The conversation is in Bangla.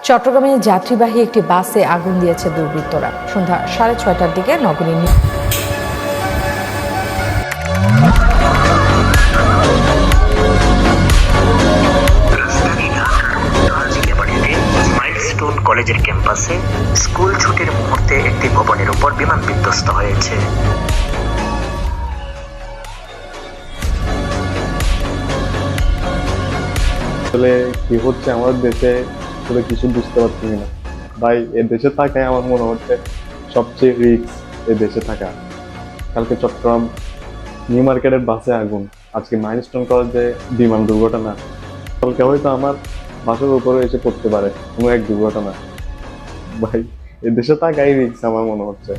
চট্টগ্রামে যাত্রীবাহী একটি বাসে আগুন দিয়েছে দুর্বৃত্তরা। সন্ধ্যা 6:30টার দিকে নগরীর কলেজের ক্যাম্পাসে স্কুল ছুটির মুহূর্তে একটি ভবনের উপর বিমান বিধ্বস্ত হয়েছে। আসলে কি হচ্ছে আমাদের দেশে আসলে কিছু বুঝতে পারছি না ভাই। এ দেশে থাকায় আমার মনে হচ্ছে সবচেয়ে রিস্ক এই দেশে থাকা। কালকে চট্টগ্রাম নিউ মার্কেটের বাসে আগুন, আজকে মাইলস্টোন কলেজে বিমান দুর্ঘটনা, কালকে হয়তো আমার বাসার উপরে এসে পড়তে পারে কোনো এক দুর্ঘটনা। ভাই এ দেশে থাকাই রিস্ক আমার মনে হচ্ছে।